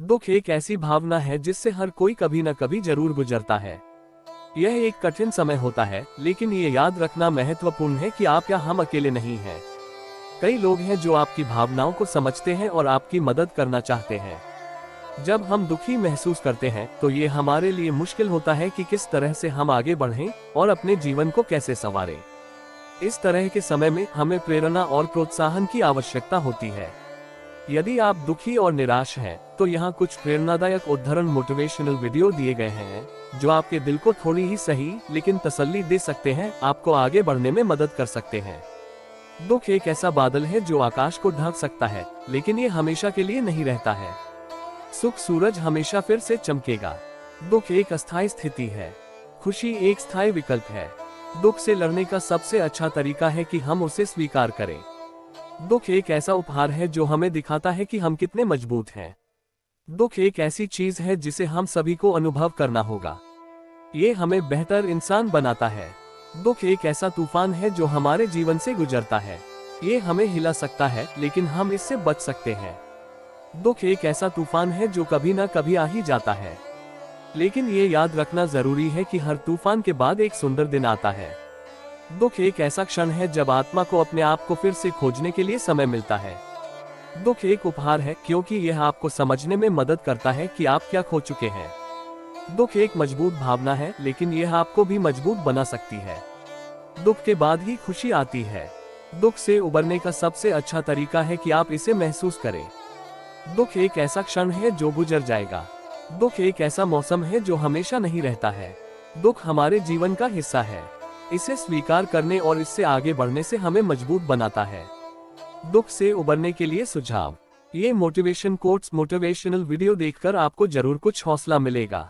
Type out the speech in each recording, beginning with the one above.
दुख एक ऐसी भावना है जिससे हर कोई कभी न कभी जरूर गुजरता है। यह एक कठिन समय होता है, लेकिन ये याद रखना महत्वपूर्ण है कि आप या हम अकेले नहीं हैं। कई लोग हैं जो आपकी भावनाओं को समझते हैं और आपकी मदद करना चाहते हैं। जब हम दुखी महसूस करते हैं तो ये हमारे लिए मुश्किल होता है कि किस तरह से हम आगे बढ़ें और अपने जीवन को कैसे संवारें। इस तरह के समय में हमें प्रेरणा और प्रोत्साहन की आवश्यकता होती है। यदि आप दुखी और निराश हैं, तो यहाँ कुछ प्रेरणादायक उदाहरण मोटिवेशनल वीडियो दिए गए हैं जो आपके दिल को थोड़ी ही सही लेकिन तसल्ली दे सकते हैं, आपको आगे बढ़ने में मदद कर सकते हैं। दुख एक ऐसा बादल है जो आकाश को ढक सकता है, लेकिन ये हमेशा के लिए नहीं रहता है। सुख सूरज हमेशा फिर से चमकेगा। दुख एक अस्थायी स्थिति है, खुशी एक स्थायी विकल्प है। दुख से लड़ने का सबसे अच्छा तरीका है कि हम उसे स्वीकार करें। दुख एक ऐसा उपहार है जो हमें दिखाता है कि हम कितने मजबूत हैं। दुख एक ऐसी चीज है जिसे हम सभी को अनुभव करना होगा। ये हमें बेहतर इंसान बनाता है। दुख एक ऐसा तूफान है जो हमारे जीवन से गुजरता है। ये हमें हिला सकता है, लेकिन हम इससे बच सकते हैं। दुख एक ऐसा तूफान है जो कभी ना कभी आ ही जाता है, लेकिन ये याद रखना जरूरी है कि हर तूफान के बाद एक सुंदर दिन आता है। दुख एक ऐसा क्षण है जब आत्मा को अपने आप को फिर से खोजने के लिए समय मिलता है। दुख एक उपहार है क्योंकि यह आपको समझने में मदद करता है कि आप क्या खो चुके हैं। दुख एक मजबूत भावना है, लेकिन यह आपको भी मजबूत बना सकती है। दुख के बाद ही खुशी आती है। दुख से उबरने का सबसे अच्छा तरीका है कि आप इसे महसूस करें। दुख एक ऐसा क्षण है जो गुजर जाएगा। दुख एक ऐसा मौसम है जो हमेशा नहीं रहता है। दुख हमारे जीवन का हिस्सा है। इसे स्वीकार करने और इससे आगे बढ़ने से हमें मजबूत बनाता है। दुख से उबरने के लिए सुझाव। ये मोटिवेशन कोट्स मोटिवेशनल वीडियो देखकर आपको जरूर कुछ हौसला मिलेगा।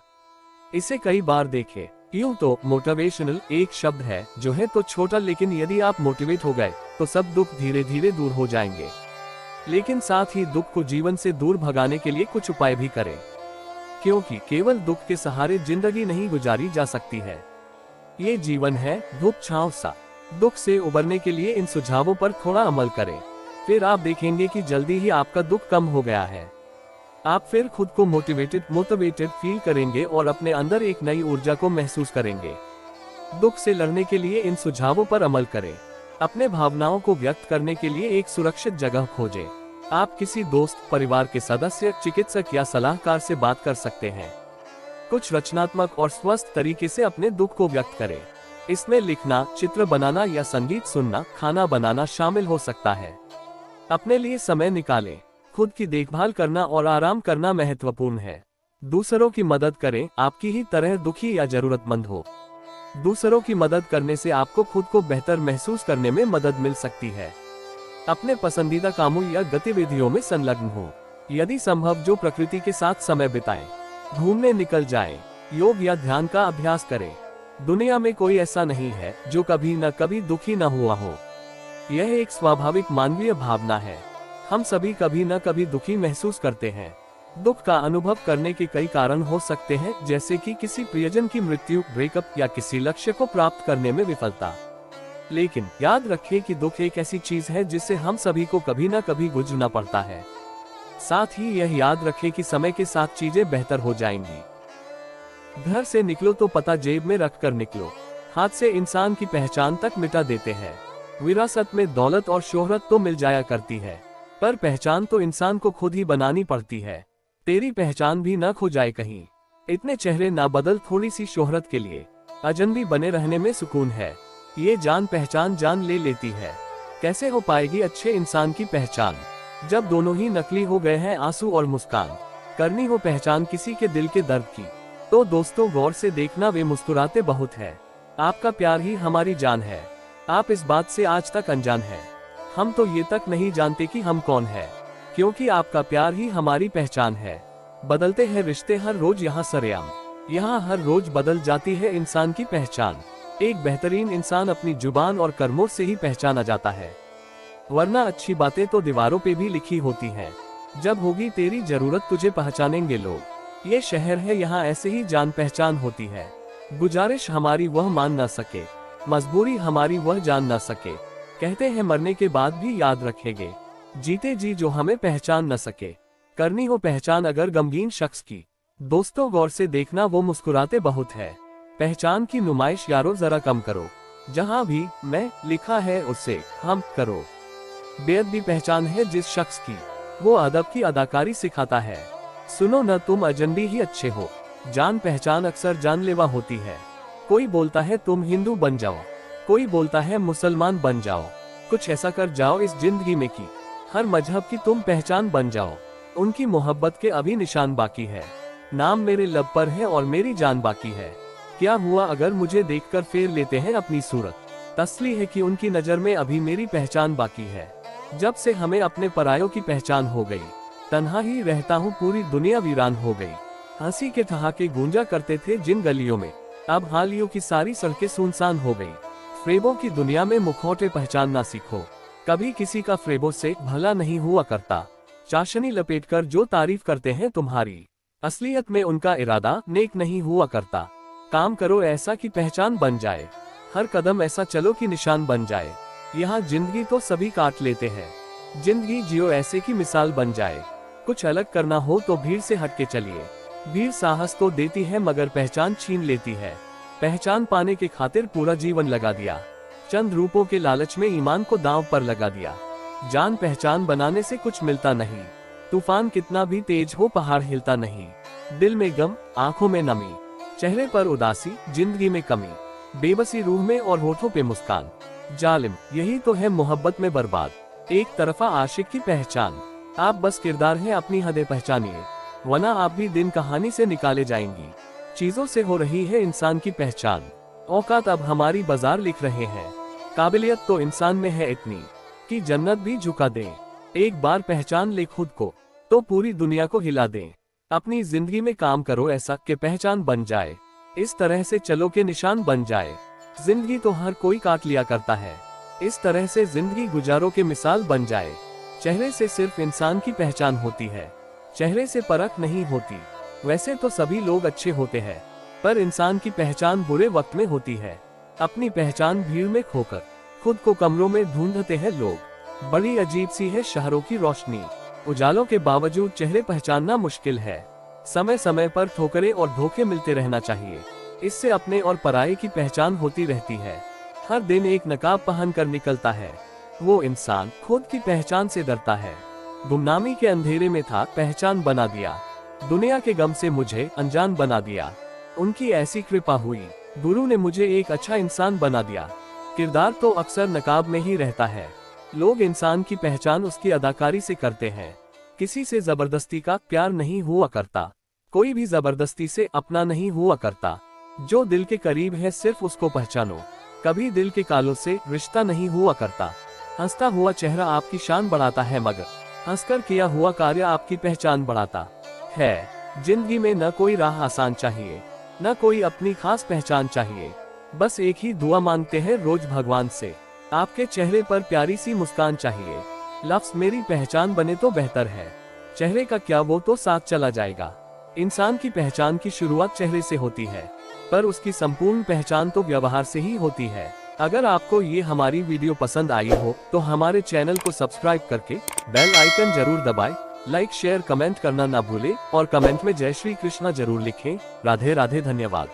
इसे कई बार देखें। यूं तो मोटिवेशनल एक शब्द है जो है तो छोटा, लेकिन यदि आप मोटिवेट हो गए तो सब दुख धीरे धीरे दूर हो जाएंगे। लेकिन साथ ही दुख को जीवन से दूर भगाने के लिए कुछ उपाय भी करें, क्योंकि केवल दुख के सहारे जिंदगी नहीं गुजारी जा सकती है। ये जीवन है धूप छांव सा। दुख से उबरने के लिए इन सुझावों पर थोड़ा अमल करें, फिर आप देखेंगे कि जल्दी ही आपका दुख कम हो गया है। आप फिर खुद को मोटिवेटेड फील करेंगे और अपने अंदर एक नई ऊर्जा को महसूस करेंगे। दुख से लड़ने के लिए इन सुझावों पर अमल करें। अपने भावनाओं को व्यक्त करने के लिए एक सुरक्षित जगह खोजें। आप किसी दोस्त, परिवार के सदस्य, चिकित्सक या सलाहकार से बात कर सकते हैं। कुछ रचनात्मक और स्वस्थ तरीके से अपने दुख को व्यक्त करें। इसमें लिखना, चित्र बनाना या संगीत सुनना, खाना बनाना शामिल हो सकता है। अपने लिए समय निकालें। खुद की देखभाल करना और आराम करना महत्वपूर्ण है। दूसरों की मदद करें, आपकी ही तरह दुखी या जरूरतमंद हो। दूसरों की मदद करने से आपको खुद को बेहतर महसूस करने में मदद मिल सकती है। अपने पसंदीदा कामों या गतिविधियों में संलग्न हो। यदि संभव जो प्रकृति के साथ समय बिताएं। घूमने निकल जाएं। योग या ध्यान का अभ्यास करें। दुनिया में कोई ऐसा नहीं है जो कभी न कभी दुखी न हुआ हो। यह एक स्वाभाविक मानवीय भावना है। हम सभी कभी न कभी दुखी महसूस करते हैं। दुख का अनुभव करने के कई कारण हो सकते हैं, जैसे कि किसी प्रियजन की मृत्यु, ब्रेकअप या किसी लक्ष्य को प्राप्त करने में विफलता। लेकिन याद रखें कि दुख एक ऐसी चीज है जिससे हम सभी को कभी न कभी गुजरना पड़ता है। साथ ही यह याद रखें कि समय के साथ चीजें बेहतर हो जाएंगी। घर से निकलो तो पता जेब में रखकर निकलो। हाथ से इंसान की पहचान तक मिटा देते हैं। विरासत में दौलत और शोहरत तो मिल जाया करती है, पर पहचान तो इंसान को खुद ही बनानी पड़ती है। तेरी पहचान भी न खो जाए कहीं। इतने चेहरे ना बदल थोड़ी सी शोहरत के लिए। अजनबी बने रहने में सुकून है। ये जान पहचान जान ले लेती है। कैसे हो पाएगी अच्छे इंसान की पहचान जब दोनों ही नकली हो गए हैं आंसू और मुस्कान। करनी हो पहचान किसी के दिल के दर्द की, तो दोस्तों गौर से देखना, वे मुस्कुराते बहुत है। आपका प्यार ही हमारी जान है। आप इस बात से आज तक अनजान हैं। हम तो ये तक नहीं जानते कि हम कौन है, क्योंकि आपका प्यार ही हमारी पहचान है। बदलते हैं रिश्ते हर रोज यहाँ सरेआम। यहाँ हर रोज बदल जाती है इंसान की पहचान। एक बेहतरीन इंसान अपनी जुबान और कर्मों से ही पहचाना जाता है, वरना अच्छी बातें तो दीवारों पे भी लिखी होती हैं। जब होगी तेरी जरूरत तुझे पहचानेंगे लोग। ये शहर है, यहाँ ऐसे ही जान पहचान होती है। गुजारिश हमारी वह मान न सके, मजबूरी हमारी वह जान न सके। कहते हैं मरने के बाद भी याद रखेंगे, जीते जी जो हमें पहचान न सके। करनी हो पहचान अगर गमगीन शख्स की, दोस्तों गौर से देखना वो मुस्कुराते बहुत है। पहचान की नुमाइश यारो जरा कम करो, जहां भी मैं लिखा है उससे हम करो। बेअदबी पहचान है जिस शख्स की, वो अदब की अदाकारी सिखाता है। सुनो न तुम अजनबी ही अच्छे हो, जान पहचान अक्सर जानलेवा होती है। कोई बोलता है तुम हिंदू बन जाओ, कोई बोलता है मुसलमान बन जाओ, कुछ ऐसा कर जाओ इस जिंदगी में कि हर मजहब की तुम पहचान बन जाओ। उनकी मोहब्बत के अभी निशान बाकी है, नाम मेरे लब पर है और मेरी जान बाकी है। क्या हुआ अगर मुझे देखकर फेर लेते हैं अपनी सूरत, तसली है कि उनकी नजर में अभी मेरी पहचान बाकी है। जब से हमें अपने परायों की पहचान हो गई, तन्हा ही रहता हूँ पूरी दुनिया वीरान हो गई। हंसी के ठहाके गूंजा करते थे जिन गलियों में, अब हालियों की सारी सड़कें सुनसान हो गई। फ्रेबों की दुनिया में मुखौटे पहचानना सीखो, कभी किसी का फ्रेबों से भला नहीं हुआ करता। चाशनी लपेटकर जो तारीफ करते हैं तुम्हारी, असलियत में उनका इरादा नेक नहीं हुआ करता। काम करो ऐसा कि पहचान बन जाए, हर कदम ऐसा चलो कि निशान बन जाए। यहाँ जिंदगी तो सभी काट लेते हैं, जिंदगी जियो ऐसे की मिसाल बन जाए। कुछ अलग करना हो तो भीड़ से हटके चलिए, भीड़ साहस तो देती है मगर पहचान छीन लेती है। पहचान पाने के खातिर पूरा जीवन लगा दिया, चंद रूपों के लालच में ईमान को दांव पर लगा दिया। जान पहचान बनाने से कुछ मिलता नहीं, तूफान कितना भी तेज हो पहाड़ हिलता नहीं। दिल में गम, आंखों में नमी, चेहरे पर उदासी, जिंदगी में कमी, बेबसी रूह में और होठों पे मुस्कान। जालिम यही तो है मोहब्बत में बर्बाद, एक तरफा आशिक की पहचान। आप बस किरदार हैं अपनी हदें पहचानिए, वरना आप भी दिन कहानी से निकाले जाएंगी। चीजों से हो रही है इंसान की पहचान, औकात अब हमारी बाजार लिख रहे हैं। काबिलियत तो इंसान में है इतनी कि जन्नत भी झुका दे। एक बार पहचान ले खुद को तो पूरी दुनिया को हिला दे। अपनी जिंदगी में काम करो ऐसा कि पहचान बन जाए, इस तरह से चलो के निशान बन जाए। जिंदगी तो हर कोई काट लिया करता है, इस तरह से जिंदगी गुजारो के मिसाल बन जाए। चेहरे से सिर्फ इंसान की पहचान होती है, चेहरे से परख नहीं होती। वैसे तो सभी लोग अच्छे होते हैं, पर इंसान की पहचान बुरे वक्त में होती है। अपनी पहचान भीड़ में खोकर खुद को कमरों में ढूंढते हैं लोग। बड़ी अजीब सी है शहरों की रोशनी, उजालों के बावजूद चेहरे पहचानना मुश्किल है। समय समय पर ठोकरें और धोखे मिलते रहना चाहिए, इससे अपने और पराये की पहचान होती रहती है। हर दिन एक नकाब पहन कर निकलता है, वो इंसान खुद की पहचान से डरता है। गुमनामी के अंधेरे में था, पहचान बना दिया, दुनिया के गम से मुझे अनजान बना दिया। उनकी ऐसी कृपा हुई, गुरु ने मुझे एक अच्छा इंसान बना दिया। किरदार तो अक्सर नकाब में ही रहता है, लोग इंसान की पहचान उसकी अदाकारी से करते हैं। किसी से जबरदस्ती का प्यार नहीं हुआ करता, कोई भी जबरदस्ती से अपना नहीं हुआ करता। जो दिल के करीब है सिर्फ उसको पहचानो, कभी दिल के कालों से रिश्ता नहीं हुआ करता। हंसता हुआ चेहरा आपकी शान बढ़ाता है, मगर हंसकर किया हुआ कार्य आपकी पहचान बढ़ाता है। जिंदगी में न कोई राह आसान चाहिए, न कोई अपनी खास पहचान चाहिए। बस एक ही दुआ मांगते हैं रोज भगवान से, आपके चेहरे पर प्यारी सी मुस्कान चाहिए। लफ्ज मेरी पहचान बने तो बेहतर है, चेहरे का क्या वो तो साथ चला जाएगा। इंसान की पहचान की शुरुआत चेहरे से होती है, पर उसकी संपूर्ण पहचान तो व्यवहार से ही होती है। अगर आपको ये हमारी वीडियो पसंद आई हो तो हमारे चैनल को सब्सक्राइब करके बेल आइकन जरूर दबाएं। लाइक शेयर कमेंट करना ना भूले और कमेंट में जय श्री कृष्णा जरूर लिखें। राधे राधे, धन्यवाद।